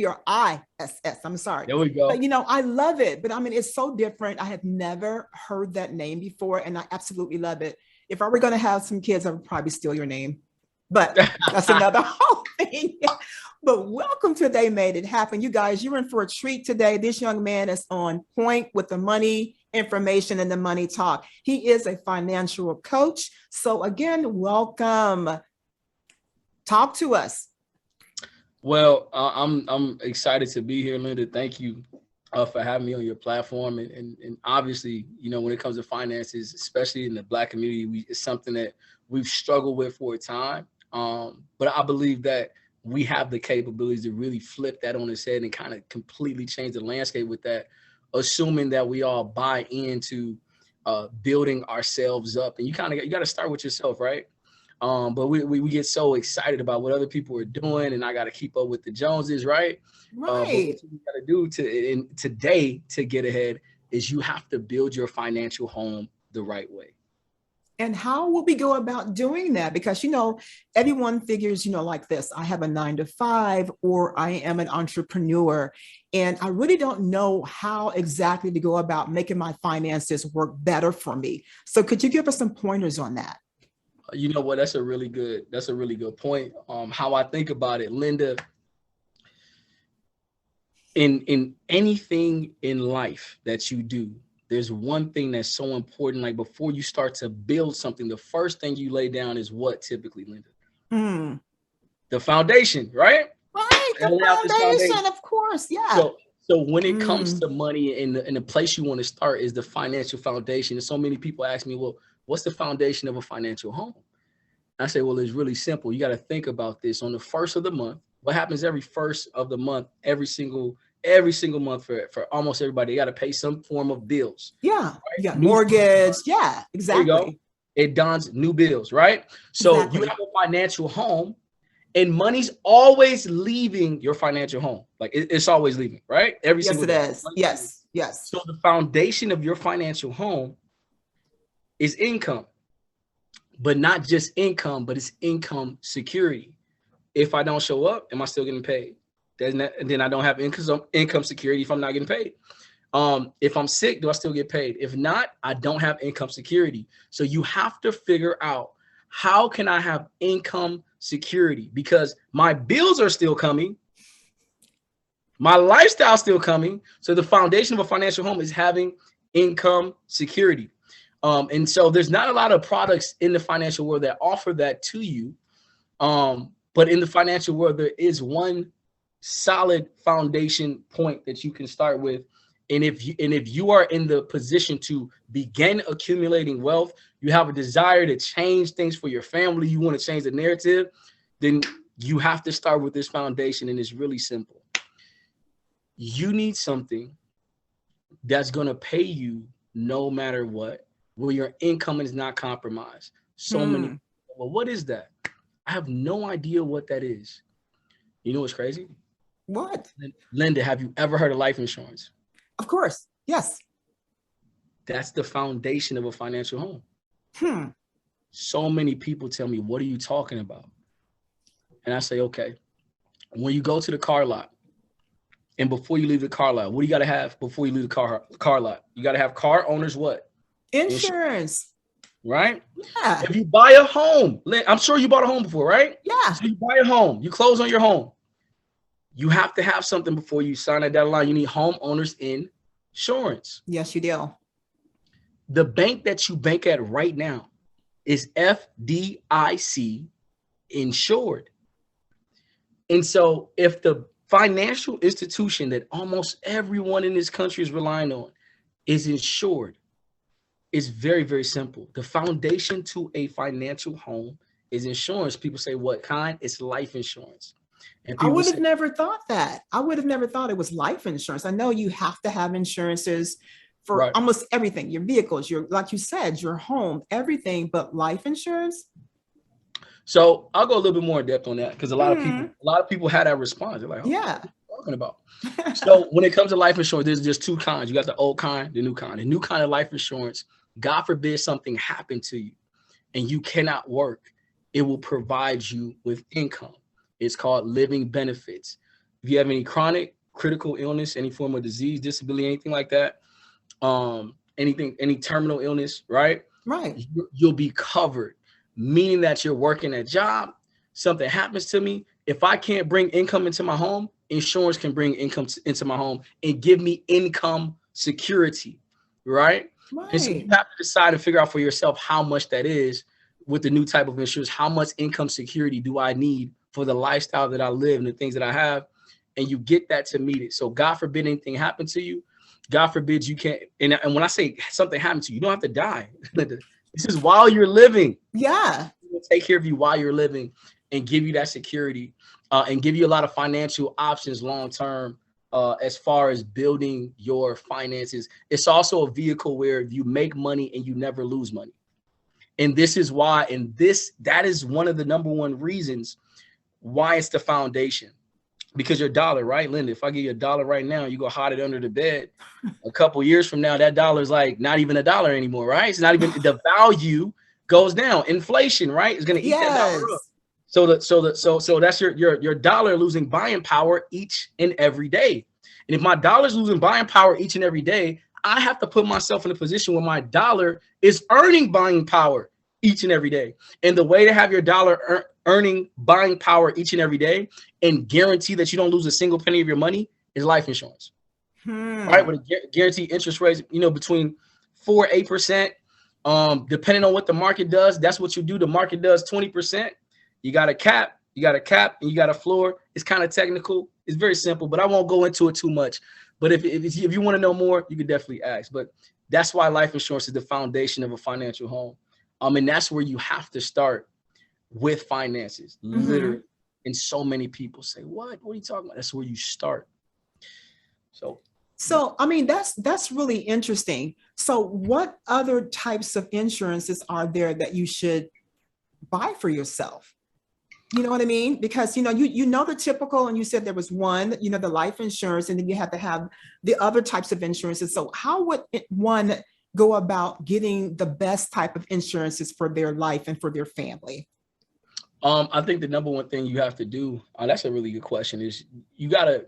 or ISS. I'm sorry. There we go. But I love it. But I mean, it's so different. I had never heard that name before, and I absolutely love it. If I were going to have some kids, I would probably steal your name. But that's another whole thing. But welcome to They Made It Happen. You guys, you're in for a treat today. This young man is on point with the money information and the money talk. He is a financial coach. So again, welcome. Talk to us. Well, I'm excited to be here, Linda. Thank you for having me on your platform. And obviously, when it comes to finances, especially in the Black community, it's something that we've struggled with for a time. But I believe that we have the capabilities to really flip that on its head and kind of completely change the landscape with that, assuming that we all buy into building ourselves up. And you got to start with yourself, right? But we get so excited about what other people are doing, and I got to keep up with the Joneses, right? But what Right. you got to do today to get ahead is you have to build your financial home the right way. And how will we go about doing that? Because, everyone figures, like this, I have a 9 to 5, or I am an entrepreneur, and I really don't know how exactly to go about making my finances work better for me. So could you give us some pointers on that? You know what? That's a really good point. How I think about it, Linda, in anything in life that you do, there's one thing that's so important. Like before you start to build something, the first thing you lay down is what typically, Linda? The foundation, right? Right, the foundation, of course. Yeah. So when it comes to money, and the place you want to start is the financial foundation. And so many people ask me, well, what's the foundation of a financial home? I say, well, it's really simple. You got to think about this. On the first of the month, what happens every first of the month, every single month for almost everybody, they got to pay some form of bills. Yeah. Right? You got mortgage. Yeah, exactly. There you go. It dons new bills, right? So exactly. You have a financial home, and money's always leaving your financial home. Like it's always leaving, right? Every single day. Yes, it is. Yes. So the foundation of your financial home is income, but not just income, but it's income security. If I don't show up, am I still getting paid? Then I don't have income security if I'm not getting paid. If I'm sick, do I still get paid? If not, I don't have income security. So you have to figure out, how can I have income security? Because my bills are still coming. My lifestyle still coming. So the foundation of a financial home is having income security. And so there's not a lot of products in the financial world that offer that to you. But in the financial world, there is one solid foundation point that you can start with. And if you are in the position to begin accumulating wealth, you have a desire to change things for your family, you want to change the narrative, then you have to start with this foundation. And it's really simple. You need something that's going to pay you no matter what, where your income is not compromised. So many. Well, what is that? I have no idea what that is. You know what's crazy? What? Linda, have you ever heard of life insurance? Of course. Yes. That's the foundation of a financial home. So many people tell me, what are you talking about? And I say, okay, when you go to the car lot, and before you leave the car lot, what do you got to have before you leave the car lot? You got to have car owners what? Insurance. Right? Yeah. If you buy a home, I'm sure you bought a home before, right? Yeah. So you buy a home, you close on your home. You have to have something before you sign that dotted line. You need homeowners insurance. Yes, you do. The bank that you bank at right now is FDIC insured. And so if the financial institution that almost everyone in this country is relying on is insured, it's very, very simple. The foundation to a financial home is insurance. People say, what kind? It's life insurance. And I would have never thought that. I would have never thought it was life insurance. I know you have to have insurances for almost everything, your vehicles, your, like you said, your home, everything, but life insurance. So I'll go a little bit more in depth on that, because a lot of people had that response. They're like, oh, yeah, what are you talking about? So when it comes to life insurance, there's just two kinds. You got the old kind, the new kind. The new kind of life insurance, God forbid something happened to you and you cannot work, it will provide you with income. It's called living benefits. if you have any chronic, critical illness, any form of disease, disability, anything like that, any terminal illness, right? Right. You'll be covered, meaning that you're working a job, something happens to me. If I can't bring income into my home, insurance can bring income into my home and give me income security, right? And so you Right. have to decide and figure out for yourself how much that is with the new type of insurance. How much income security do I need for the lifestyle that I live and the things that I have? And you get that to meet it. So God forbid anything happen to you. God forbid you can't. And when I say something happened to you, you don't have to die. This is while you're living. Yeah. Will take care of you while you're living and give you that security and give you a lot of financial options long term as far as building your finances. It's also a vehicle where you make money and you never lose money. And this is why, that is one of the number one reasons why it's the foundation. Because your dollar, right, Linda? If I give you $1 right now, you go hide it under the bed. A couple years from now, that dollar is like not even $1 anymore, right? It's not even, the value goes down. Inflation, right, is going to eat that dollar up. So that's your dollar losing buying power each and every day. And if my dollar's losing buying power each and every day, I have to put myself in a position where my dollar is earning buying power each and every day. And the way to have your dollar earning buying power each and every day and guarantee that you don't lose a single penny of your money is life insurance. Right? With a guaranteed interest rates, between 4-8%. Depending on what the market does, that's what you do. The market does 20%. You got a cap, and you got a floor. It's kind of technical. It's very simple, but I won't go into it too much. But if you want to know more, you could definitely ask. But that's why life insurance is the foundation of a financial home. And that's where you have to start with finances, literally. And so many people say, what are you talking about? That's where you start. So I mean, that's really interesting. So what other types of insurances are there that you should buy for yourself? You know what I mean? Because, you know the typical, and you said there was one, the life insurance, and then you have to have the other types of insurances. So how would one go about getting the best type of insurances for their life and for their family? I think the number one thing you have to do, that's a really good question, is you gotta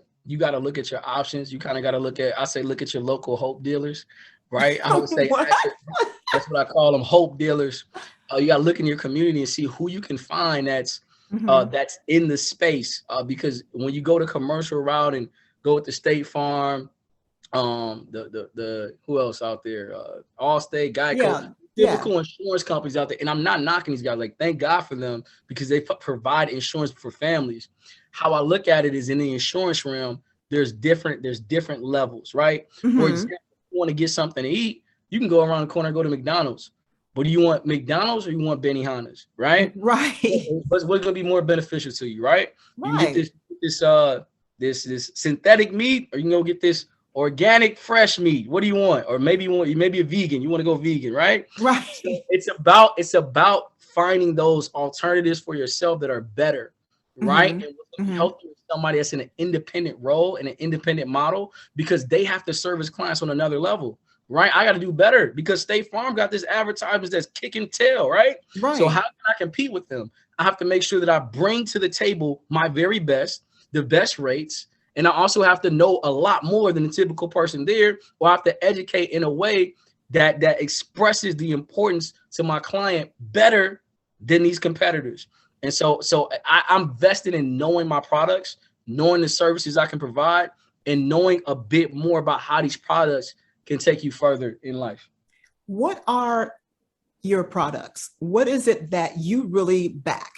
look at your options. You kind of gotta look at your local hope dealers, right? I would say that's what I call them, hope dealers. You gotta look in your community and see who you can find that's in the space. Because when you go to commercial route and go with the State Farm, the who else out there? Allstate, Geico. Typical insurance companies out there, and I'm not knocking these guys. Like, thank God for them because they provide insurance for families. How I look at it is, in the insurance realm, there's different levels, right? For example, if you want to get something to eat, you can go around the corner and go to McDonald's. But do you want McDonald's or you want Benihana's, right? Right. What's going to be more beneficial to you, right? You can get this synthetic meat, or you can go get this organic fresh meat. What do you want? Or maybe you maybe a vegan. You want to go vegan, right? Right. So it's about finding those alternatives for yourself that are better, right? And helping somebody that's in an independent role and an independent model, because they have to service clients on another level, right? I got to do better because State Farm got this advertisement that's kicking tail, right? So how can I compete with them? I have to make sure that I bring to the table my very best, the best rates. And I also have to know a lot more than the typical person there, or I have to educate in a way that expresses the importance to my client better than these competitors. And so I'm vested in knowing my products, knowing the services I can provide, and knowing a bit more about how these products can take you further in life. What are your products? What is it that you really back?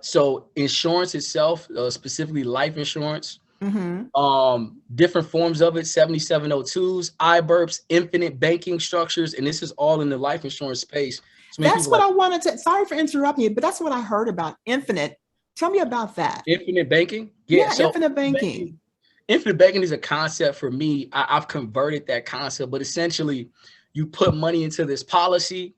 So insurance itself, specifically life insurance, different forms of it, 7702s, IBURPs, infinite banking structures, and this is all in the life insurance space. So that's what I wanted to, sorry for interrupting you, but that's what I heard about infinite. Tell me about that. Infinite banking? Yeah, so infinite banking. Infinite banking is a concept for me. I've converted that concept, but essentially you put money into this policy.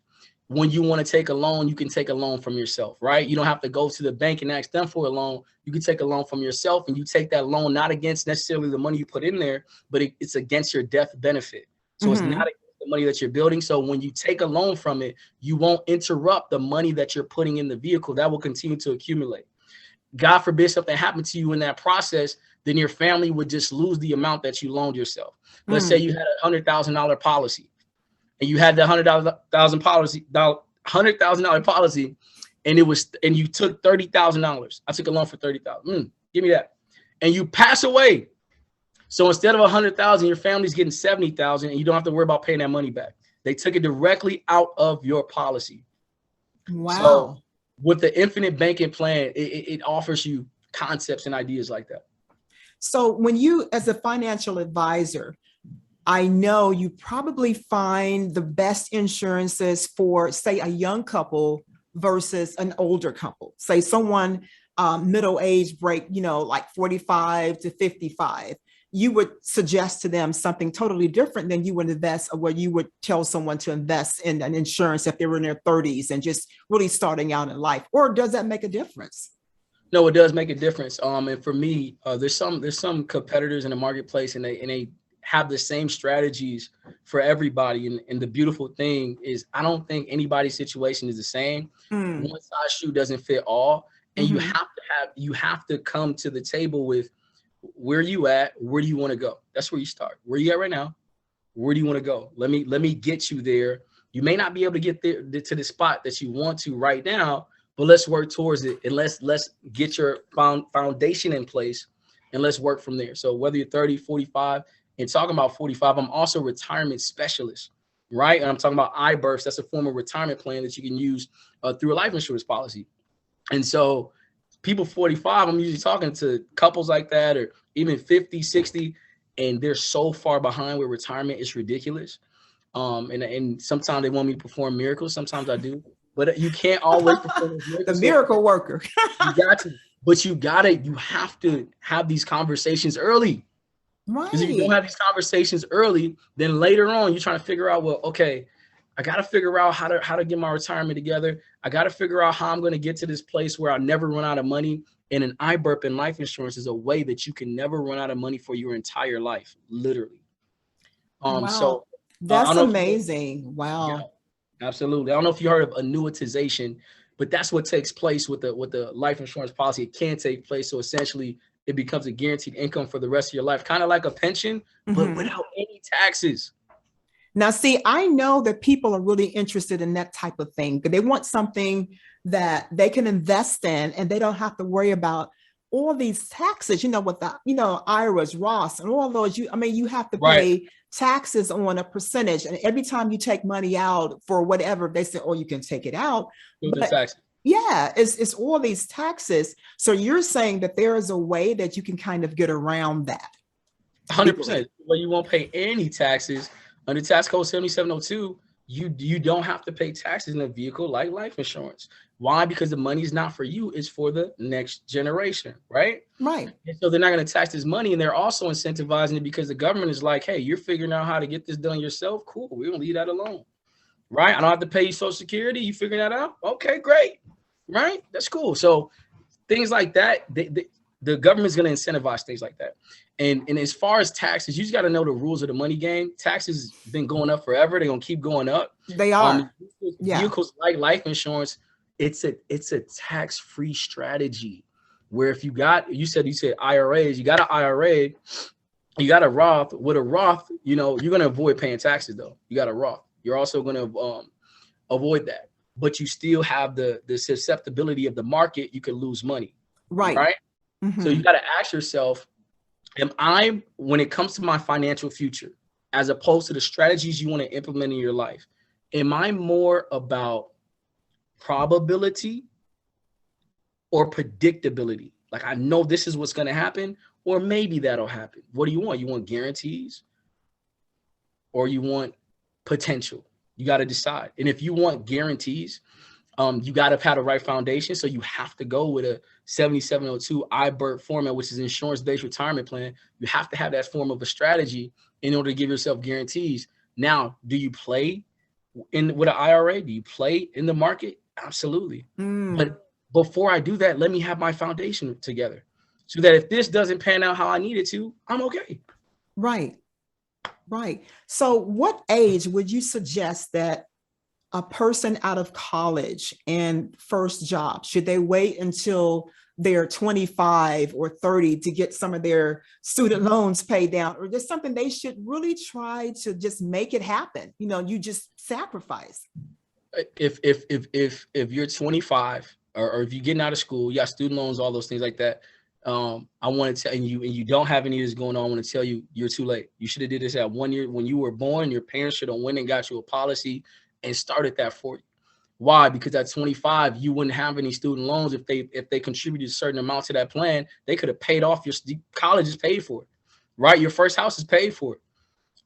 When you want to take a loan, you can take a loan from yourself, right? You don't have to go to the bank and ask them for a loan. You can take a loan from yourself, and you take that loan not against necessarily the money you put in there, but it's against your death benefit. So it's not against the money that you're building. So when you take a loan from it, you won't interrupt the money that you're putting in the vehicle. That will continue to accumulate. God forbid something happened to you in that process, then your family would just lose the amount that you loaned yourself. Let's say you had $100,000 policy, and you had the $100,000 policy, and you took $30,000. I took a loan for $30,000. Give me that, and you pass away. So instead of $100,000, your family's getting $70,000, and you don't have to worry about paying that money back. They took it directly out of your policy. Wow. So with the infinite banking plan, it offers you concepts and ideas like that. So when you, as a financial advisor, I know you probably find the best insurances for, say, a young couple versus an older couple. Say someone middle age break, like 45 to 55. You would suggest to them something totally different than you would invest, or where you would tell someone to invest in an insurance if they were in their 30s and just really starting out in life. Or does that make a difference? No, it does make a difference. And for me, there's some competitors in the marketplace, and they have the same strategies for everybody. And the beautiful thing is, I don't think anybody's situation is the same. One size shoe doesn't fit all. And you have to come to the table with, where you at? Where do you want to go? That's where you start. Where you at right now? Where do you want to go? Let me get you there. You may not be able to get there to the spot that you want to right now, but let's work towards it, and let's get your foundation in place, and let's work from there. So whether you're 30, 45, and talking about 45, I'm also a retirement specialist, right? And I'm talking about iBursts. That's a form of retirement plan that you can use through a life insurance policy. And so people 45, I'm usually talking to couples like that, or even 50, 60, and they're so far behind with retirement, it's ridiculous. And sometimes they want me to perform miracles. Sometimes I do, but you can't always perform miracles. The miracle worker. You got to, but you have to have these conversations early. Right. Because if you don't have these conversations early, then later on you're trying to figure out, well, okay, I got to figure out how to get my retirement together. I got to figure out how I'm going to get to this place where I never run out of money. And an iBurp and life insurance is a way that you can never run out of money for your entire life, literally. Wow. So that's amazing. Wow. Yeah, absolutely. I don't know if you heard of annuitization, but that's what takes place with the life insurance policy. It can take place. So essentially, it becomes a guaranteed income for the rest of your life, kind of like a pension, but without any taxes. Now, see, I know that people are really interested in that type of thing, but they want something that they can invest in, and they don't have to worry about all these taxes, with the, IRAs, Roth, and all those. You have to pay taxes on a percentage. And every time you take money out for whatever, they say, oh, you can take it out. But, yeah, it's all these taxes. So you're saying that there is a way that you can kind of get around that. 100%. Well, you won't pay any taxes. Under tax code 7702, you don't have to pay taxes in a vehicle like life insurance. Why? Because the money is not for you, it's for the next generation, right? Right. And so they're not going to tax this money, and they're also incentivizing it because the government is like, hey, you're figuring out how to get this done yourself. Cool, we're going to leave that alone, right? I don't have to pay you Social Security. You figuring that out? Okay, great, right? That's cool. So things like that, the government's going to incentivize things like that. And as far as taxes, you just got to know the rules of the money game. Taxes been going up forever. They're going to keep going up. They are. Vehicles like life insurance, it's a tax-free strategy where if you said IRAs, you got an IRA, you got a Roth. With a Roth, you're going to avoid paying taxes though. You got a Roth. You're also going to avoid that, but you still have the susceptibility of the market. You could lose money. Right. Right. So you got to ask yourself, when it comes to my financial future, as opposed to the strategies you want to implement in your life, am I more about probability or predictability? Like, I know this is what's going to happen, or maybe that'll happen. What do you want? You want guarantees or you want potential? You got to decide. And if you want guarantees, you got to have the right foundation. So you have to go with a 7702 iBurp format, which is insurance-based retirement plan. You have to have that form of a strategy in order to give yourself guarantees. Now, do you play with an IRA? Do you play in the market? Absolutely. But before I do that, let me have my foundation together so that if this doesn't pan out how I need it to, I'm okay. Right. Right. So what age would you suggest that a person out of college and first job, should they wait until they're 25 or 30 to get some of their student loans paid down, or just something they should really try to just make it happen. You just sacrifice. If you're 25 or if you're getting out of school, you got student loans, all those things like that. I want to tell you, and you don't have any of this going on. I want to tell you, you're too late. You should have did this at 1 year when you were born. Your parents should have went and got you a policy and started that for you. Why? Because at 25, you wouldn't have any student loans. If they contributed a certain amount to that plan, they could have paid off your college is paid for it, right? Your first house is paid for it,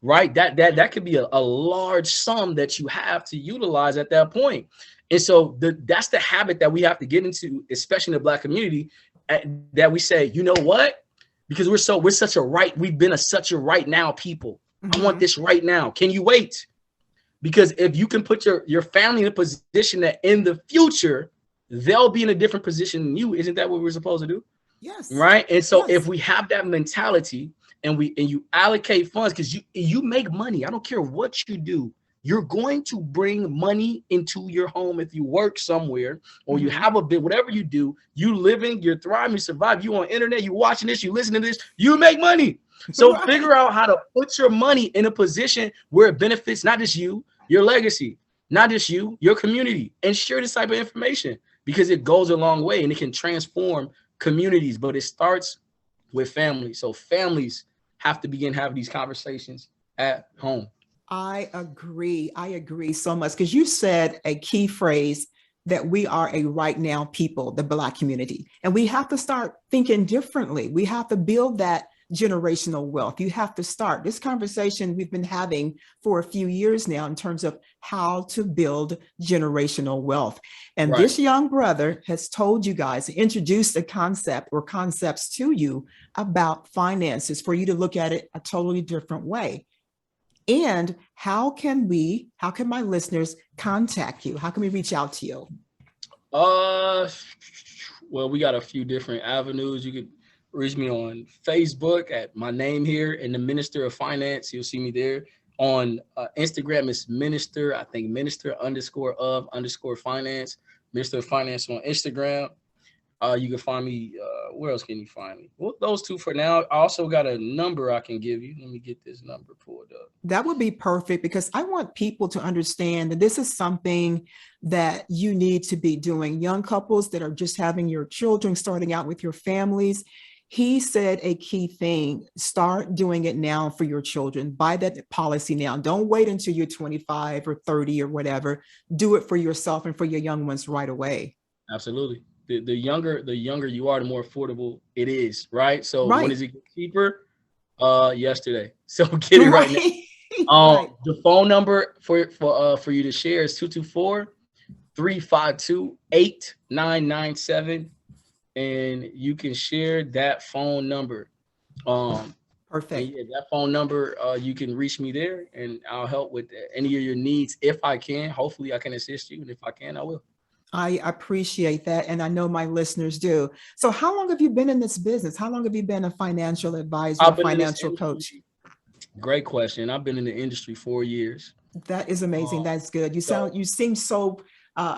right? That could be a large sum that you have to utilize at that point. And so that's the habit that we have to get into, especially in the Black community, that we say, you know what? Because we've been such a right now people. I want this right now. Can you wait? Because if you can put your family in a position that in the future, they'll be in a different position than you. Isn't that what we're supposed to do? Yes. Right. And so if we have that mentality and you allocate funds, because you make money, I don't care what you do, you're going to bring money into your home if you work somewhere or you have a bit, whatever you do, you living, you're thriving, you survive, you on internet, you watching this, you listening to this, you make money. So figure out how to put your money in a position where it benefits not just you, your legacy, not just you, your community, and share this type of information because it goes a long way and it can transform communities, but it starts with families. So families have to begin having these conversations at home. I agree so much, because you said a key phrase that we are a right now people, the Black community, and we have to start thinking differently. We have to build that generational wealth. You have to start this conversation we've been having for a few years now in terms of how to build generational wealth. And this young brother has told you guys, introduced a concept or concepts to you about finances for you to look at it a totally different way. And how can my listeners contact you? How can we reach out to you? Well, we got a few different avenues. You could reach me on Facebook at my name here in the Minister of Finance. You'll see me there. On Instagram, it's minister of finance, Minister of Finance on Instagram. You can find me. Where else can you find me? Well, those two for now. I also got a number I can give you. Let me get this number pulled up. That would be perfect, because I want people to understand that this is something that you need to be doing. Young couples that are just having your children, starting out with your families. He said a key thing: start doing it now for your children. Buy that policy now. Don't wait until you're 25 or 30 or whatever. Do it for yourself and for your young ones right away. Absolutely. The younger you are, the more affordable it is, right? So when does it get cheaper? Yesterday. So get it right now. The phone number for you to share is 224-352-8997. And you can share that phone number. Perfect. Yeah, that phone number, you can reach me there and I'll help with any of your needs if I can. Hopefully I can assist you. And if I can, I will. I appreciate that. And I know my listeners do. So how long have you been in this business? How long have you been a financial advisor, a financial coach? Great question. I've been in the industry 4 years. That is amazing. That's good. You seem so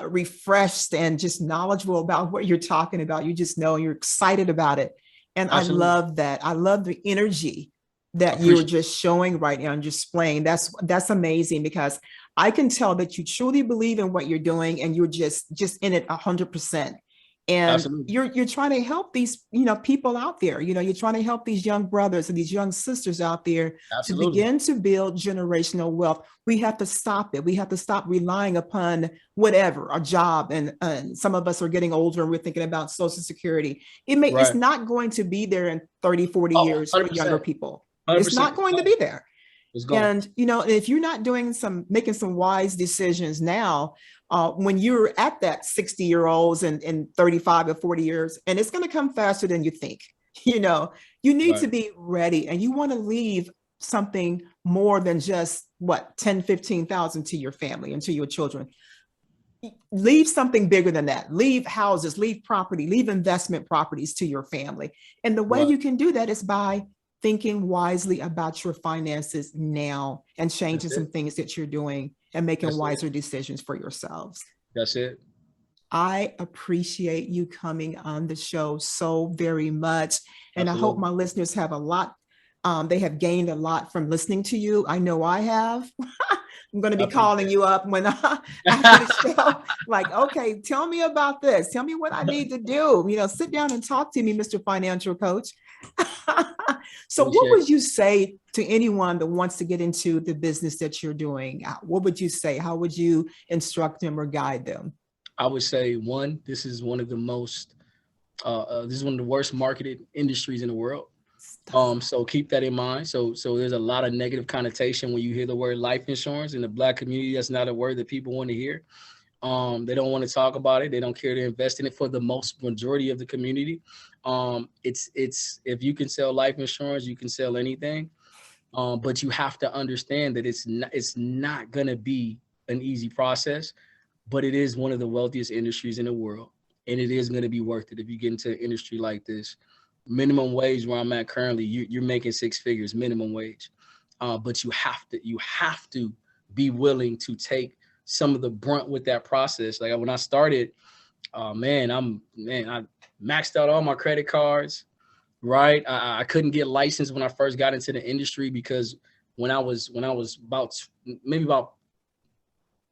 refreshed and just knowledgeable about what you're talking about. You just know you're excited about it. And absolutely. I love that. I love the energy that you're just showing right now and just displaying. That's amazing, because I can tell that you truly believe in what you're doing and you're just in it 100%. And absolutely. You're trying to help these, people out there. You're trying to help these young brothers and these young sisters out there absolutely. To begin to build generational wealth. We have to stop it. We have to stop relying upon whatever, a job. And some of us are getting older and we're thinking about Social Security. It's not going to be there in 30, 40 years 100%. For younger people. 100%. It's not going to be there. And, if you're not making some wise decisions now, when you're at that 60-year-olds and 35 or 40 years, and it's going to come faster than you think, you need to be ready, and you want to leave something more than just 10, 15,000 to your family and to your children. Leave something bigger than that. Leave houses, leave property, leave investment properties to your family. And the way you can do that is by thinking wisely about your finances now and changing some things that you're doing and making wiser decisions for yourselves. That's it. I appreciate you coming on the show so very much. And I hope Absolutely. my listeners have a lot, they have gained a lot from listening to you. I know I have. I'm going to I be calling appreciate you up when after the show, like, okay, tell me about this. Tell me what I need to do. Sit down and talk to me, Mr. Financial Coach. So, what appreciate would you say to anyone that wants to get into the business that you're doing? What would you say? How would you instruct them or guide them? I would say one, this is one of the most this is one of the worst marketed industries in the world. Stop. So keep that in mind. So there's a lot of negative connotation when you hear the word life insurance in the Black community. That's not a word that people want to hear. They don't want to talk about it. They don't care to invest in it for the most majority of the community. It's if you can sell life insurance, you can sell anything. But you have to understand that it's not gonna be an easy process, but it is one of the wealthiest industries in the world, and it is going to be worth it if you get into an industry like this. Minimum wage where I'm at currently, you're making six figures minimum wage, but you have to be willing to take some of the brunt with that process. Like when I started, I maxed out all my credit cards. Right, I couldn't get licensed when I first got into the industry because when I was about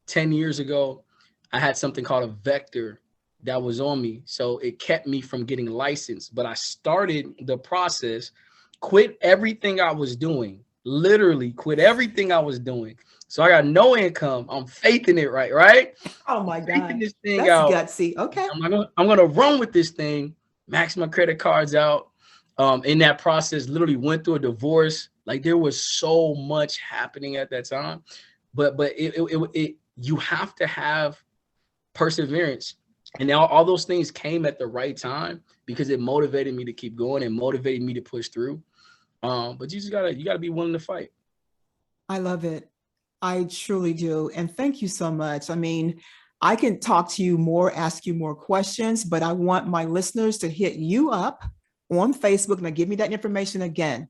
10 years ago, I had something called a vector that was on me. So it kept me from getting licensed. But I started the process, quit everything I was doing, literally quit everything I was doing. So I got no income. I'm faithing it right? Oh I'm my faithing God. this thing That's out. gutsy. Okay. I'm gonna run with this thing, max my credit cards out. In that process, literally went through a divorce. Like there was so much happening at that time, but it you have to have perseverance, and all those things came at the right time because it motivated me to keep going and motivated me to push through. But you gotta be willing to fight. I love it. I truly do. And thank you so much. I mean, I can talk to you more, ask you more questions, but I want my listeners to hit you up on Facebook. Now, give me that information again.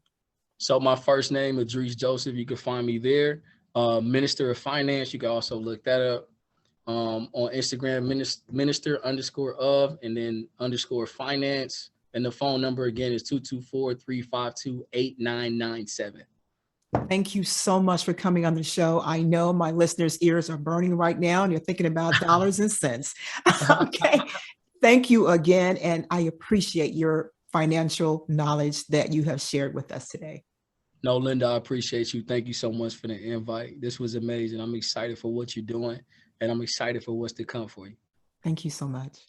So my first name, Idriss Joseph, you can find me there. Minister of Finance, you can also look that up. On Instagram, minister underscore of, and then underscore finance. And the phone number again is 224-352-8997. Thank you so much for coming on the show. I know my listeners' ears are burning right now and you're thinking about dollars and cents. Okay. Thank you again. And I appreciate your financial knowledge that you have shared with us today. No, Linda, I appreciate you. Thank you so much for the invite. This was amazing. I'm excited for what you're doing, and I'm excited for what's to come for you. Thank you so much.